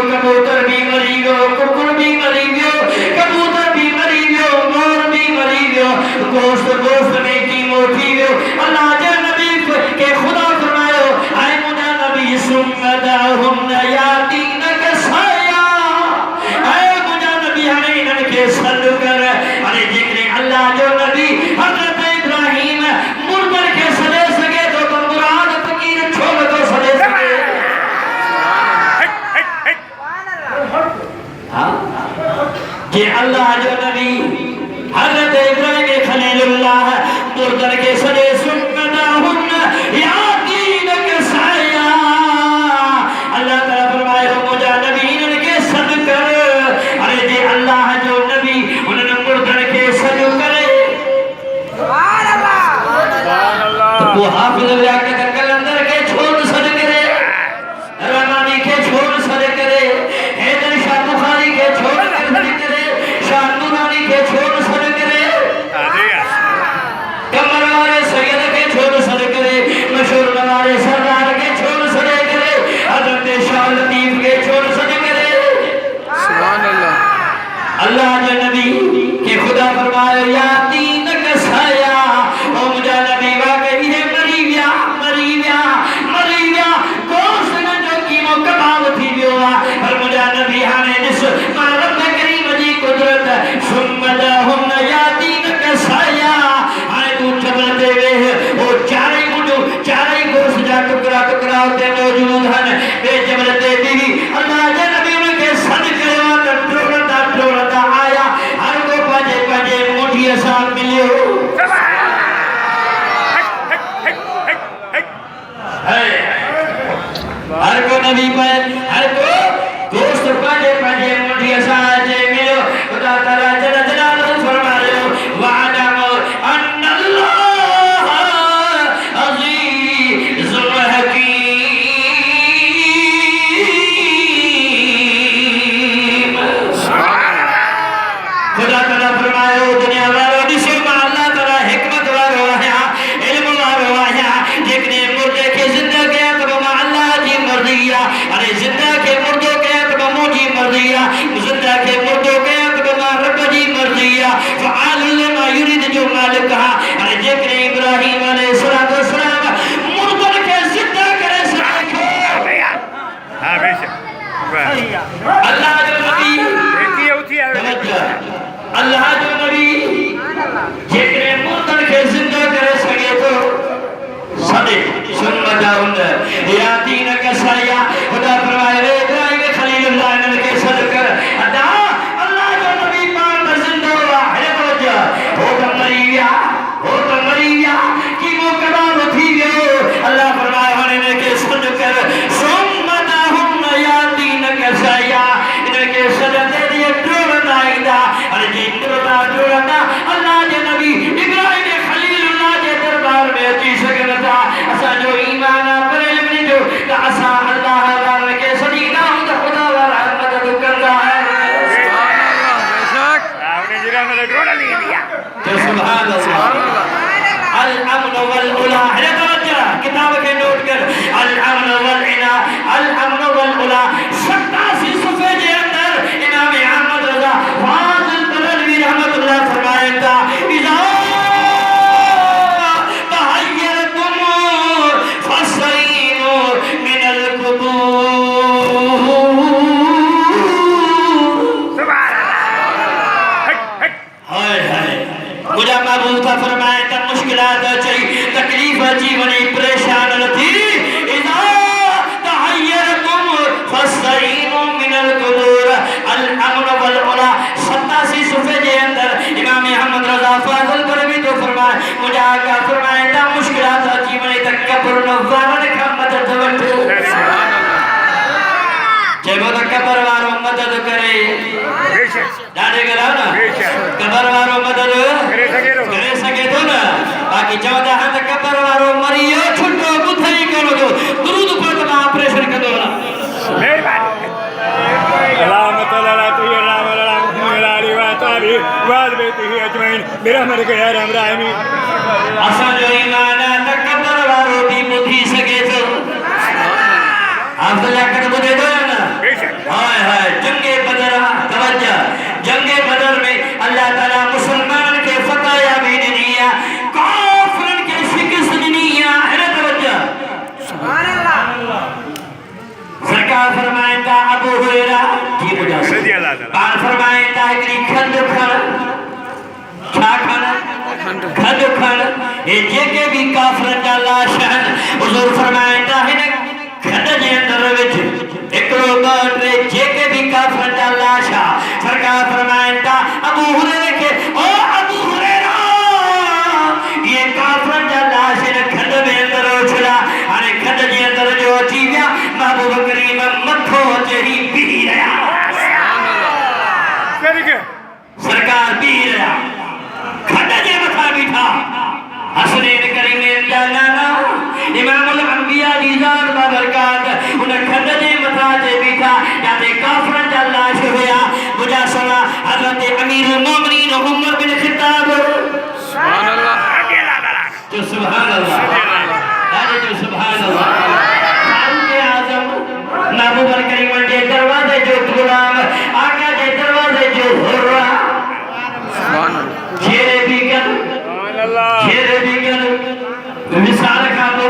کبوتر بھی مری گو، ککڑ بھی مری گو، کبوتر بھی مری گو، مور بھی مری گو، گوشت میں کی موٹی گو۔ اللہ جا نبی کہ خدا فرمائے اے مجھا نبی ثم دعہن یاتینک سایا، اے مجھا نبی ہمیں انہوں کے صلو کر۔ ارے ذکر اللہ جو نبی حضرت ابراہیم مردر کے صدے سکے تو مراد فقیر چھوڑ تو صدے سکے۔ کہ اللہ جو نبی حضرت ابراہیم خلیل اللہ مردر کے صدے سنتاہن یاتینک سایا، اللہ تعالیٰ فرمائے مجھا نبی ان کے صد کر۔ ارے جی اللہ جو نبی انہوں مردر کے صد کرے۔ تو حافظ لیاقت کلندر کے چھوڑ صد کرے، رمانی کے چھوڑ صد کرے، حیدر شاہ بخاری کے چھوڑ صد کرے، شاہ نورانی کے چھوڑ صد کرے، کمر والے سید کے چھوڑ صد کرے، مشہور والے سردار کے چھوڑ صد کرے، حضرت شاہ لطیف کے چھوڑ صد کرے۔ سبحان اللہ۔ اللہ جو نبی کہ خدا فرمائے یاتینک سایا، او مجھا نبی واقعی ہے مری گیا گوشت نہ جو کیمو کباب تھی بیوا، پر مجھا نبی ہمیں نس رب کریم جی قدرت ثم دعہن یاتینک سایا۔ آئے تو چبلتے گئے وہ چارے گوشت جا ٹکرا ہوتے موجود ہیں بے جبلتے بھی اللہ جا نبی ان کے صد کروا ٹوڑتا آیا، ہر کو پجے موٹی اثار ملیو۔ ہر کو نبی پر ہر کو گوشت پجے موٹی اثار ملیو۔ خدا تعالیٰ جل جلالہ فرمائے وَعَلَمُ أَنَّ اللَّهَ عَزِيزٌ حَكِيمٌ۔ خدا تعالیٰ فرمائے دنیا والوں جسے میں اللہ تعالیٰ حکمت والو آیا، علم والو آیا، جکنے مردے کے زندہ کیا تو میں اللہ جی مرضیہ، ارے زندہ کے مردوں کیا تو میں موجی مرضیہ، زندہ کے مردوں کیا تو میں رب جی مرضیہ، فعال لما یرید جو مالک کہا۔ ارے جکنے ابراہیم علیہ السلام مردر کے زندہ کرے سکھو۔ اللہ جو نبی اللہ جو نبی جکنے مردر کے زندہ کرے سکے تو صدق ثم دعہن یاتینک سایا۔ خدا فرمائے ابراہیم خلیل اللہ نے کے صد کر ادا اللہ جو نبی پاک زندہ ہوا ہے توجہ ہو تو مری گیا کی وہ کباب تھی گئے۔ اللہ فرمائے ہونے کے صد کر ثم دعہن یاتینک سایا، ان کے صد دے دیے ٹوڑنا ایدہ۔ ارے جی ٹوڑنا اللہ جو نبی ابراہیم خلیل اللہ کے دربار میں اچھی سکرتا اسا جو ایمانہ پر علم نہیں جو اسا اللہ بار کے صدیقہ ہوں تو خدا بار مدد کرتا ہے۔ سبحان اللہ۔ الامن والعلا ہے توجہ کتاب کے نوٹ کر الامن والعلا 87 صفحے کے اندر امام احمد رضا فاضل بریلوی رحمت اللہ فرمائے تھا اذا تحیرتم فاستعینوا من القبور۔ سبحان اللہ۔ مجھا محبوب تھا فرمائے تھا مشکلات چاہی تکلیف جیونی پریشان تھی اذا تحیرتم فاستعینوا من القبور۔ الامن والعلا 87 صفحے کے اندر امام احمد رضا فاضل بریلوی تو فرمائے مجھا آقا فرمائے تھا مشکلات جیونی تکبر نوارن کا مدد وٹھو۔ جب وہ تکبر وارو مدد کرے ڈاڑے گراؤ نا کبر وارو مدد کرے سکے تو نا باقی چودہ ہاں تکبر وارو مریو چھٹو بتھائی کرو جو درود پڑھتا میں آپریشن کر دو نا۔ اللہم صلی اللہ علیہ محمد علی وآلہ وآل بیتہ اجمعین برحمتک یا ارحم الراحمین۔ اسا جو ایمانہ تکبر وارو بھی بدھی سکے تو آپ تو لیاقت بدھے دو نا بے شک ہائے ہائے جنگ بدر توجہ جنگ بدر میں اللہ تعالیٰ مسلمان کے فتح یابی دنیا کافرن کے شکست دنیا ہے توجہ سبحان اللہ سرکار فرمائیں تا ابو ہریرہ جی مجھے رضی اللہ تعالیٰ بار فرمائیں تا اکری کھند کھڑ کھا کھڑ کھند کھڑ یہ جے کے بھی کافرن کا لاشن حضور فرمائیں تا ہے کھند جے اندر وچ اکڑو بڑے جے کے بھی کافرن کا لاشا سرکار فرمائیں تا ابو ہریرہ کے او ابو ہریرہ یہ کافرن کا لاشن کھند میں اندر اچھلا آنے کھند جے اندر جو اچھی گیا محبوب کریم مکھو جہی بھی رہا سرکار بھی رہا کھڑا جے مطا بھی تھا حسنین کریم جانانا امام الانبیاء دیزار بابرکات انہیں کھڑا جے مطا جے بھی تھا جاتے کافرن جا لاش ہویا مجھا سنا حضرت امیر المومنین عمر بن خطاب سبحان اللہ جو سبحان اللہ جو سبحان اللہ محبوب کریم کے دروازے جو غلام آقا کے دروازے جو ہرا چھیرے بھی گل وصال کا تو